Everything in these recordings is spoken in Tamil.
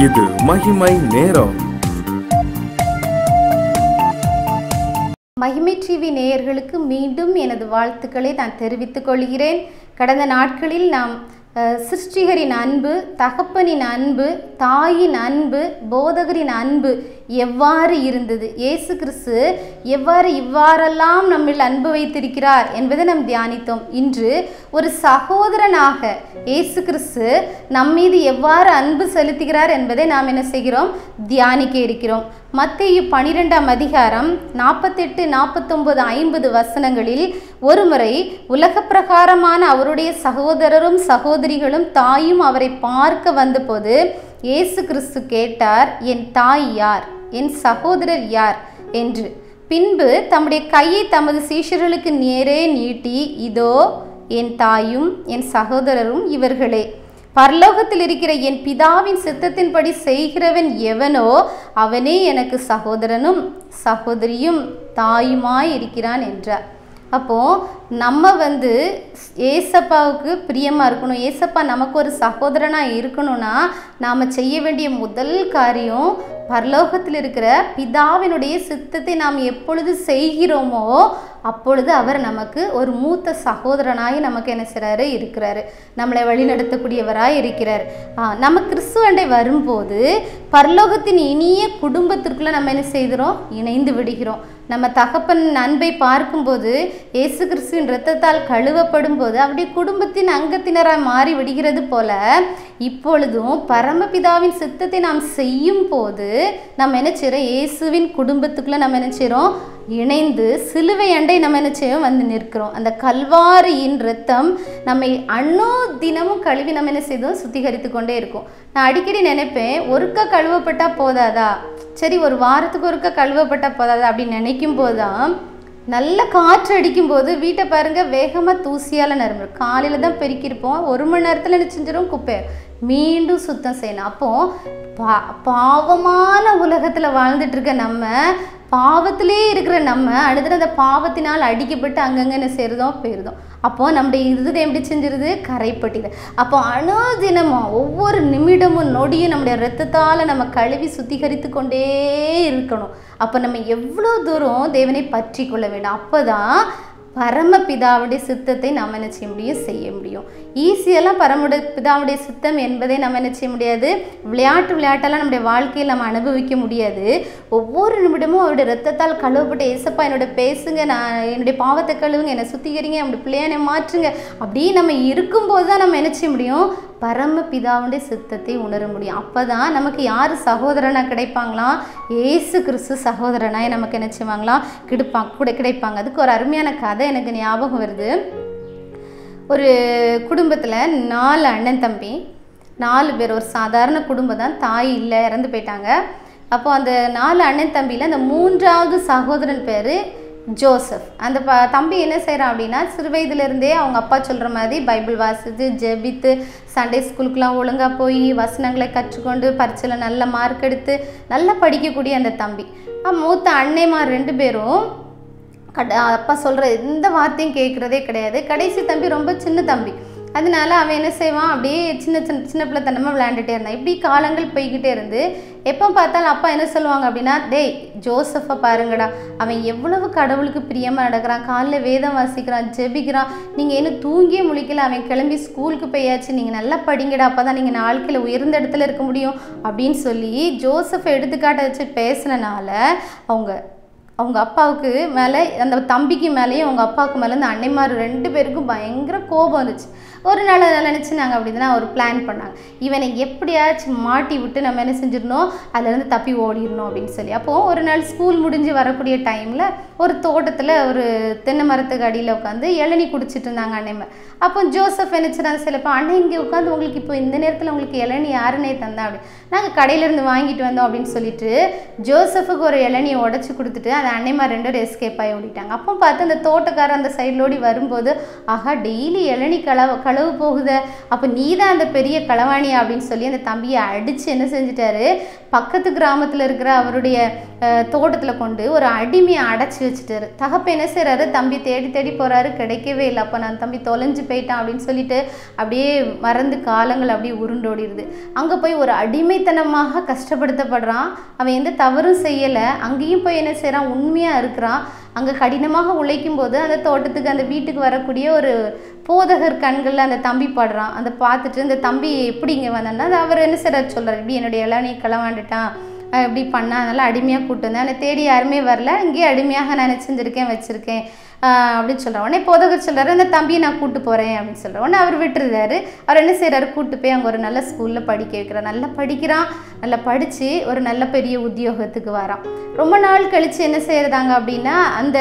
இது மகிமை நேரம். மகிமை டிவி நேயர்களுக்கு மீண்டும் எனது வாழ்த்துக்களை நான் தெரிவித்துக் கொள்கிறேன். கடந்த நாட்களில் நாம் சிருஷ்டிகரின் அன்பு, தகப்பனின் அன்பு, தாயின் அன்பு, போதகரின் அன்பு எவ்வாறு இருந்தது, இயேசு கிறிஸ்து இவ்வாறெல்லாம் நம்மில் அன்பு வைத்திருக்கிறார் என்பதை நாம் தியானித்தோம். இன்று ஒரு சகோதரனாக இயேசு கிறிஸ்து நம்மீது எவ்வாறு அன்பு செலுத்துகிறார் என்பதை நாம் என்ன செய்கிறோம், தியானிக்க இருக்கிறோம். மத்தேயு 12ஆம் அதிகாரம் 48, 49, 50 வசனங்களில் ஒருமுறை உலக பிரகாரமான அவருடைய சகோதரரும் சகோதரிகளும் தாயும் அவரை பார்க்க வந்தபோது இயேசு கிறிஸ்து கேட்டார், என் தாய் யார், என் சகோதரர் யார் என்று. பின்பு தம்முடைய கையை தமது சீஷர்களுக்கு நேரே நீட்டி, இதோ என் தாயும் என் சகோதரரும் இவர்களே, பரலோகத்தில் இருக்கிற என் பிதாவின் சித்தத்தின்படி செய்கிறவன் எவனோ அவனே எனக்கு சகோதரனும் சகோதரியும் தாயுமாய் இருக்கிறான் என்றார். அப்போது நம்ம ஏசப்பாவுக்கு பிரியமாக இருக்கணும், ஏசப்பா நமக்கு ஒரு சகோதரனாக இருக்கணும்னா நாம் செய்ய வேண்டிய முதல் காரியம், பரலோகத்தில் இருக்கிற பிதாவினுடைய சித்தத்தை நாம் எப்பொழுது செய்கிறோமோ அப்பொழுது அவர் நமக்கு ஒரு மூத்த சகோதரனாய் நமக்கு என்ன செய்கிறாரு, இருக்கிறாரு, நம்மளை வழிநடத்தக்கூடியவராய் இருக்கிறார். நம்ம கிறிஸ்துவண்டை வரும்போது பரலோகத்தின் இனிய குடும்பத்திற்குள்ளே நம்ம என்ன செய்கிறோம், இணைந்து விடுகிறோம். நம்ம தகப்பன் அன்பை பார்க்கும்போது இயேசு கிறிஸ்துவின் இரத்தத்தால் கழுவப்படும் போது அப்படி குடும்பத்தின் அங்கத்தினராக மாறி விடுகிறது போல இப்பொழுதும் பரமபிதாவின் சித்தத்தை நாம் செய்யும் போது நம்ம என்ன செய்கிறோம், இயேசுவின் குடும்பத்துக்குள்ளே நம்ம என்ன செய்கிறோம், இணைந்து சிலுவை அண்டை நம்ம என்ன செய்வோம், நிற்கிறோம். அந்த கல்வாரியின் இரத்தம் நம்மை தினமும் கழுவி நம்ம என்ன செய்தோம், சுத்திகரித்து கொண்டே இருக்கும். நான் அடிக்கடி நினைப்பேன், ஒருக்கா கழுவப்பட்டா போதாதா, சரி ஒரு வாரத்துக்கு ஒருக்கா கழுவப்பட்டா போதாதா அப்படின்னு நினைக்கும் போதுதான் நல்ல காற்று அடிக்கும்போது வீட்டை பாருங்கள் வேகமாக தூசியால் நிரம்பிடும். காலையில் தான் பெருக்கியிருப்போம், 1 மணி நேரத்தில் என்ன செஞ்சிடும், குப்பை மீண்டும் சுத்தம் செய்யணும். அப்போது பாவமான உலகத்தில் வாழ்ந்துட்டு இருக்க நம்ம, பாவத்திலே இருக்கிற நம்ம அடுத்த அந்த பாவத்தினால் அடிக்கப்பட்டு அங்கங்கே என்ன செய்கிறதோம், போயிருந்தோம். அப்போது நம்முடைய இருதயம் எப்படி செஞ்சிருது, கரைப்பட்டிது. அப்போ அனுதினமும் ஒவ்வொரு நிமிடமும் நொடியும் நம்முடைய இரத்தத்தால் நம்ம கழுவி சுத்திகரித்து கொண்டே இருக்கணும். அப்போ நம்ம எவ்வளோ தூரம் தேவனை பற்றி கொள்ள வேண்டும், அப்போ தான் பரமபிதாவுடைய சித்தத்தை நம்ம என்ன செய்ய முடியும், செய்ய முடியும். ஈஸியெல்லாம் பிதாவுடைய சித்தம் என்பதை நம்ம என்ன செய்ய முடியாது, விளையாட்டெல்லாம் நம்முடைய வாழ்க்கையில் நம்ம அனுபவிக்க முடியாது. ஒவ்வொரு நிமிடமும் அவருடைய இரத்தத்தால் கழுவப்பட்ட ஏசப்பா என்னோட பேசுங்க, நான் என்னுடைய பாவத்தை கழுவுங்க, என்னை சுத்திகரிங்க, நம்முடைய பிள்ளையானை மாற்றுங்க, அப்படியே நம்ம இருக்கும்போது தான் நம்ம என்ன செய்ய முடியும், பரமபிதாவுடைய சித்தத்தை உணர முடியும். அப்போ தான் நமக்கு யார் சகோதரனாக கிடைப்பாங்களாம், ஏசு கிறிஸ்து சகோதரனாக நமக்கு என்ன செய்வாங்களாம், கிடைப்பாங்க. அதுக்கு ஒரு அருமையான கதை எனக்கு ஞாபகம் வருது. ஒரு குடும்பத்தில் 4 அண்ணன் தம்பி, 4 பேர், ஒரு சாதாரண குடும்பம் தான், தாய் இல்லை, இறந்து போயிட்டாங்க. அப்போ அந்த 4 அண்ணன் தம்பியில் அந்த 3ஆவது சகோதரன் பேர் ஜோசப். அந்த தம்பி என்ன செய்கிறான் அப்படின்னா, சிறு வயதுலேருந்தே அவங்க அப்பா சொல்கிற மாதிரி பைபிள் வாசித்து ஜெபித்து சண்டே ஸ்கூலுக்குலாம் ஒழுங்காக போய் வசனங்களை கற்றுக்கொண்டு பரீட்சையில் நல்ல மார்க் எடுத்து நல்லா படிக்கக்கூடிய அந்த தம்பி. மூத்த அன்னைமார் 2 பேரும் அப்பா சொல்கிற எந்த வார்த்தையும் கேட்குறதே கிடையாது. கடைசி தம்பி ரொம்ப சின்ன தம்பி, அதனால அவன் என்ன செய்வான், அப்படியே சின்ன பிள்ளைத்தனமாக விளையாண்டுட்டே இருந்தான். இப்படி காலங்கள் போய்கிட்டே இருந்து எப்போ பார்த்தாலும் அப்பா என்ன சொல்லுவாங்க அப்படின்னா, டேய் ஜோசப்பை பாருங்கடா, அவன் எவ்வளவு கடவுளுக்கு பிரியமாக நடக்கிறான், காலையில் வேதம் வாசிக்கிறான், ஜெபிக்கிறான், நீங்கள் இன்னும் தூங்கியே முழிக்கல, அவன் கிளம்பி ஸ்கூலுக்கு போயாச்சு, நீங்கள் நல்லா படிங்கடா, அப்போ தான் நீங்கள் வாழ்க்கையில் உயர்ந்த இடத்துல இருக்க முடியும் அப்படின்னு சொல்லி ஜோசப்பை எடுத்துக்காட்ட வச்சு பேசினனால அவங்க அப்பாவுக்கு மேலே, அந்த தம்பிக்கு மேலேயும் அவங்க அப்பாவுக்கு மேலே அந்த அன்னைமார் 2 பேருக்கும் பயங்கர கோபம் வந்துச்சு. ஒரு நாள் நினச்சினாங்க அப்படின்னா ஒரு பிளான் பண்ணாங்க, இவனை எப்படியாச்சும் மாட்டி விட்டு நம்ம என்ன செஞ்சிடணும், அதுலேருந்து தப்பி ஓடிடணும் அப்படின்னு சொல்லி. அப்போது ஒரு நாள் ஸ்கூல் முடிஞ்சு வரக்கூடிய டைமில் ஒரு தோட்டத்தில் ஒரு தென்னை மரத்துக்கு அடியில் உட்காந்து இளநீ குடிச்சிட்டு இருந்தாங்க அன்னைமார். அப்போ ஜோசப் நினச்சிடாங்க, சிலப்போ அண்ணன் இங்கே உட்காந்து உங்களுக்கு இப்போ இந்த நேரத்தில் உங்களுக்கு இளநீ யாருன்னே தந்தா அப்படி, நாங்கள் கடையிலேருந்து வாங்கிட்டு வந்தோம் அப்படின்னு சொல்லிட்டு ஜோசஃபுக்கு ஒரு இளநியை உடச்சி கொடுத்துட்டு அந்த அன்னைமார் 2 பேரும் எஸ்கேப் ஆகி ஓடிட்டாங்க. அப்போ பார்த்து அந்த தோட்டக்காரர் அந்த சைடில் ஓடி வரும்போது, ஆஹா டெய்லி இளநீ களவு போகுத, அப்போ நீ தான் அந்த பெரிய களவாணியா அப்படின்னு சொல்லி அந்த தம்பியை அடித்து என்ன செஞ்சிட்டாரு, பக்கத்து கிராமத்தில் இருக்கிற அவருடைய தோட்டத்தில் கொண்டு ஒரு அடிமையை அடைச்சி வச்சுட்டாரு. தகப்பன் என்ன செய்கிறாரு, தம்பி தேடி தேடி போகிறாரு, கிடைக்கவே இல்லை. அப்போ நான் தம்பி தொலைஞ்சு போயிட்டான் அப்படின்னு சொல்லிட்டு அப்படியே மறந்து காலங்கள் அப்படியே உருண்டோடிடுது. அங்கே போய் ஒரு அடிமைத்தனமாக கஷ்டப்படுத்தப்படுறான். அவன் எந்த தவறும் செய்யலை. அங்கேயும் போய் என்ன செய்கிறான், உண்மையாக இருக்கிறான். அங்கே கடினமாக உழைக்கும் போது அந்த தோட்டத்துக்கு அந்த வீட்டுக்கு வரக்கூடிய ஒரு போதகர் கண்களில் அந்த தம்பி படுறான். அதை பார்த்துட்டு இந்த தம்பி எப்படி இங்கே வந்தான்னா, அது அவர் என்ன செய்கிறார் சொல்கிறார், இப்படி என்னுடைய இளநீ களவாண்டுட்டான், இப்படி பண்ணா, அதனால் அடிமையாக கூப்பிட்டு வந்தேன், என்னை தேடி யாருமே வரல, இங்கேயே அடிமையாக நான் செஞ்சுருக்கேன் வச்சுருக்கேன் அப்படின்னு சொல்கிறேன். உடனே போதகர் சொல்கிறாரு, அந்த தம்பியை நான் கூப்பிட்டு போகிறேன் அப்படின்னு சொல்கிறேன். உடனே அவர் விட்டுருந்தாரு. அவர் என்ன செய்கிறாரு, கூப்பிட்டு போய் அங்கே ஒரு நல்ல ஸ்கூலில் படிக்க வைக்கிறார். நல்லா படிக்கிறான். நல்லா படித்து ஒரு நல்ல பெரிய உத்தியோகத்துக்கு வரான். ரொம்ப நாள் கழித்து என்ன செய்கிறாங்க அப்படின்னா, அந்த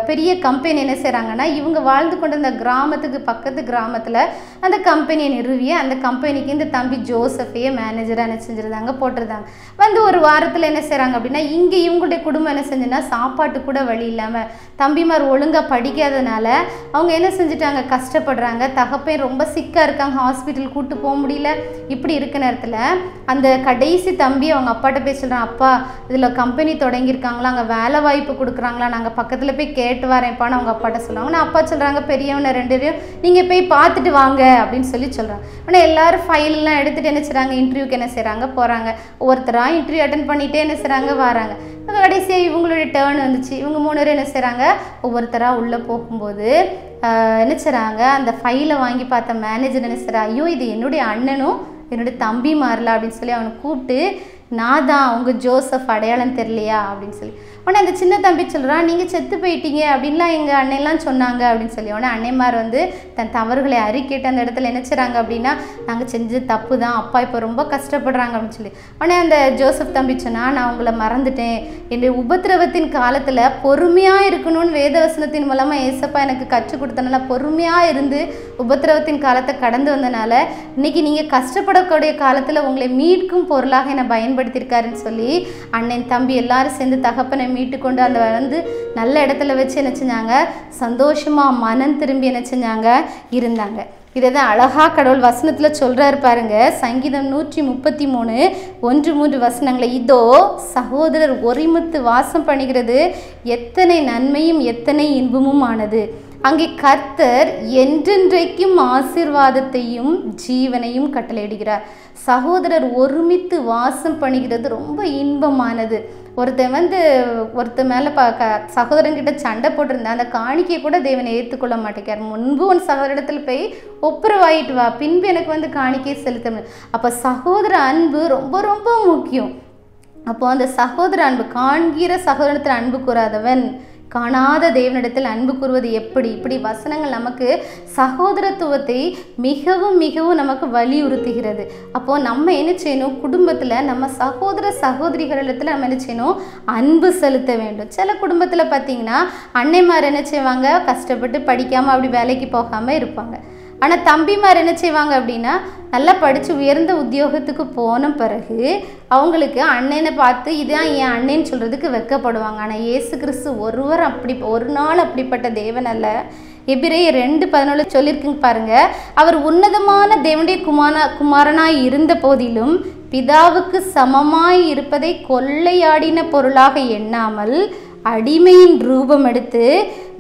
பெரிய கம்பெனி என்ன செய்கிறாங்கன்னா, இவங்க வாழ்ந்து கொண்டு அந்த கிராமத்துக்கு பக்கத்து கிராமத்தில் அந்த கம்பெனியை நிறுவிய அந்த கம்பெனிக்கு இந்த தம்பி ஜோசஃபையே மேனேஜராக என்ன செஞ்சுருந்தாங்க, போட்டிருந்தாங்க. வந்து ஒரு வாரத்தில் என்ன செய்கிறாங்க அப்படின்னா, இங்கே இவங்களுடைய குடும்பம் என்ன செஞ்சுன்னா, சாப்பாட்டு கூட வழி இல்லாமல், தம்பிமார் ஒழுங்காக படிக்காதனால அவங்க என்ன செஞ்சுட்டாங்க, கஷ்டப்படுறாங்க. தகப்பன் ரொம்ப சிக்காக இருக்காங்க, ஹாஸ்பிட்டல் கூப்பிட்டு போக முடியல. இப்படி இருக்க நேரத்தில் அந்த கடைசி தம்பி அவங்க அப்பாட்ட போய் சொல்கிறான், அப்பா இதில் கம்பெனி தொடங்கியிருக்காங்களா, அங்கே வேலை வாய்ப்பு கொடுக்குறாங்களா, நாங்கள் பக்கத்தில் போய் கேட்டு வரேன்ப்பான்னு அவங்க அப்பாட்ட சொல்லுவாங்க. ஆனால் அப்பா சொல்கிறாங்க, பெரியவனை 2 பேரையும் நீங்கள் போய் பார்த்துட்டு வாங்க அப்படின்னு சொல்லி சொல்கிறாங்க. ஆனால் எல்லோரும் ஃபைலெலாம் எடுத்துகிட்டு என்ன செய்கிறாங்க, இன்டர்வியூக்கு என்ன செய்கிறாங்க, போகிறாங்க. ஒவ்வொருத்தராக இன்டர்வியூ அட்டன் பண்ணிகிட்டே என்ன செய்கிறாங்க, வராங்க. கடைசியாக இவங்களுடைய டேர்ன் வந்துச்சு. இவங்க 3 பேர் என்ன செய்கிறாங்க, ஒவ்வொருத்தராக உள்ளே போகும்போது என்ன செய்கிறாங்க, அந்த ஃபைலை வாங்கி பார்த்த மேனேஜர் என்ன செய்கிறா, ஐயோ இது என்னுடைய அண்ணனும் என்னுடைய தம்பி மாறல அப்படின்னு சொல்லி அவனை கூப்பிட்டு, நான் தான் உங்கள் ஜோசப், அடையாளம் தெரியலையா அப்படின்னு சொல்லி. உடனே அந்த சின்ன தம்பி சொல்கிறான், நீங்கள் செத்து போயிட்டீங்க அப்படின்லாம் எங்கள் அண்ணெல்லாம் சொன்னாங்க அப்படின்னு சொல்லி. உடனே அன்னைமார் வந்து தன் தவறுகளை அறிக்கைட்டு அந்த இடத்துல என்ன செய்கிறாங்க அப்படின்னா, நாங்கள் செஞ்சது தப்பு தான், அப்பா இப்போ ரொம்ப கஷ்டப்படுறாங்க அப்படின்னு சொல்லி. உடனே அந்த ஜோசப் தம்பி சொன்னால், நான் உங்களை மறந்துட்டேன், என்னுடைய உபத்திரவத்தின் காலத்தில் பொறுமையாக இருக்கணும்னு வேதவசனத்தின் மூலமாக ஏசப்பா எனக்கு கற்றுக் கொடுத்தனால பொறுமையாக இருந்து உபத்திரவத்தின் காலத்தை கடந்து வந்தனால இன்றைக்கி நீங்கள் கஷ்டப்படக்கூடிய காலத்தில் உங்களை மீட்கும் பொருளாக என்னை பயன்படுத்தியிருக்காருன்னு சொல்லி அண்ணன் தம்பி எல்லாரும் சேர்ந்து தகப்பனை மீட்டு கொண்டு அந்த வந்து நல்ல இடத்துல வச்சு என்ன செஞ்சாங்க, சந்தோஷமாக மனம் திரும்பி என்ன செஞ்சாங்க, இருந்தாங்க. இதை தான் அழகாக கடவுள் வசனத்தில் சொல்கிறாரு பாருங்க. சங்கீதம் 133 1-3 வசனங்களை, இதோ சகோதரர் ஒருமித்து வாசம் பண்ணுகிறது எத்தனை நன்மையும் எத்தனை இன்பமும் ஆனது. அங்கே கர்த்தர் என்றென்றைக்கும் ஆசீர்வாதத்தையும் ஜீவனையும் கட்டளையிடுகிறார். சகோதரர் ஒருமித்து வாசம் பண்ணுகிறது ரொம்ப இன்பமானது. ஒருத்தன் மேலே சகோதரன்கிட்ட சண்டை போட்டிருந்தா அந்த காணிக்கையை கூட தேவனை ஏற்றுக்கொள்ள மாட்டேங்கிறார். முன்பு உன் சகோதரிடத்தில் போய் ஒப்புரவாயிட்டு வா, பின்பு எனக்கு வந்து காணிக்கையை செலுத்த. அப்போ சகோதர அன்பு ரொம்ப ரொம்ப முக்கியம். அப்போ அந்த சகோதர அன்பு, காண்கிற சகோதரத்தில் அன்பு கூறாதவன் காணாத தேவனிடத்தில் அன்பு கூறுவது எப்படி? இப்படி வசனங்கள் நமக்கு சகோதரத்துவத்தை மிகவும் மிகவும் நமக்கு வலியுறுத்துகிறது. அப்போது நம்ம என்ன செய்யணும், குடும்பத்தில் நம்ம சகோதர சகோதரிகளிடத்தில் நம்ம என்ன செய்யணும், அன்பு செலுத்த வேண்டும். சில குடும்பத்தில் பார்த்திங்கன்னா அன்னைமார் என்ன செய்வாங்க, கஷ்டப்பட்டு படிக்காமல் அப்படி வேலைக்கு போகாமல் இருப்பாங்க. ஆனால் தம்பிமார் என்ன செய்வாங்க அப்படின்னா, நல்லா படித்து உயர்ந்த உத்தியோகத்துக்கு போன பிறகு அவங்களுக்கு அண்ணனை பார்த்து இதுதான் என் அண்ணன்னு சொல்கிறதுக்கு வெட்கப்படுவாங்க. ஆனால் இயேசு கிறிஸ்து ஒரு நாள் அப்படிப்பட்ட தேவன் அல்ல. எபிரேயர் 2:17 சொல்லியிருக்குங்க பாருங்க. அவர் உன்னதமான தேவனுடைய குமாரனாய் இருந்த போதிலும் பிதாவுக்கு சமமாய் இருப்பதை கொள்ளையாடின பொருளாக எண்ணாமல் அடிமையின் ரூபம் எடுத்து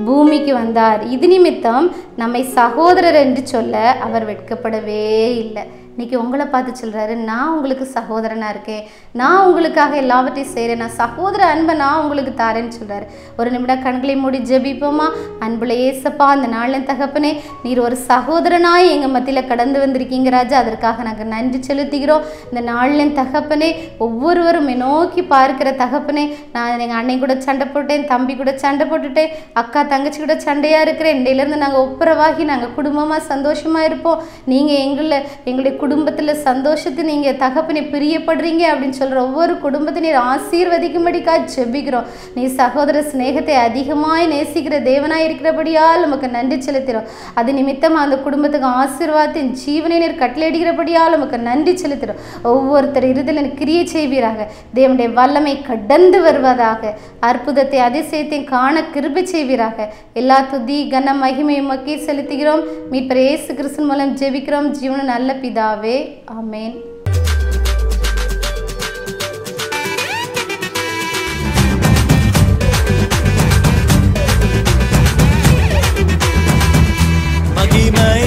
பூமிக்கு வந்தார். இது நிமித்தம் நம்மை சகோதரர் என்று சொல்ல அவர் வெட்கப்படவே இல்லை. இன்றைக்கி உங்களை பார்த்து சொல்கிறாரு, நான் உங்களுக்கு சகோதரனாக இருக்கேன், நான் உங்களுக்காக எல்லாவற்றையும் செய்கிறேன், நான் சகோதர அன்பை நான் உங்களுக்கு தாரேன்னு சொல்கிறாரு. ஒரு நிமிடம் கண்களை மூடி ஜெபிப்போமா? அன்புள்ள ஏசப்பா, அந்த நாளின் தகப்பனே, நீர் ஒரு சகோதரனாய் எங்கள் மத்தியில் கடந்து வந்திருக்கீங்க ராஜா, அதற்காக நாங்கள் நன்றி செலுத்துகிறோம். இந்த நாளின் தகப்பனே, ஒவ்வொருவரும் நோக்கி பார்க்கிற தகப்பனே, நான் எங்கள் அண்ணன் கூட சண்டை போட்டேன், தம்பி கூட சண்டை போட்டுட்டேன், அக்கா தங்கச்சி கூட சண்டையாக இருக்கிறேன், இன்றையிலேருந்து நாங்கள் ஒப்புரவாகி நாங்கள் குடும்பமாக சந்தோஷமாக இருப்போம், நீங்கள் எங்களுடைய குடும்பத்தில் சந்தோஷத்தை நீங்கள் தகப்பனை பிரியப்படுறீங்க அப்படின்னு சொல்கிற ஒவ்வொரு குடும்பத்தை நீர் ஆசீர்வதிக்கும்படிக்காக ஜெபிக்கிறோம். நீ சகோதர சிநேகத்தை அதிகமாய் நேசிக்கிற தேவனாய் இருக்கிறபடியால் உமக்கு நன்றி செலுத்துகிறோம். அது நிமித்தமாக அந்த குடும்பத்துக்கு ஆசீர்வாதத்தின் ஜீவனை நீர் கட்டளையிடுகிறபடியால் உமக்கு நன்றி செலுத்துகிறோம். ஒவ்வொருத்தர் இறுதியில் கிரியை செய்வீராக. தேவனுடைய வல்லமை கடந்து வருவதாக. அற்புதத்தை அதிசயத்தை காண கிருபை செய்வீராக. எல்லா துதி கன மகிமை உமக்கே செலுத்துகிறோம். மீட்பர் இயேசு கிறிஸ்துவின் மூலம் ஜெபிக்கிறோம் ஜீவன நல்ல பிதாவே, ஆமென். மகிமை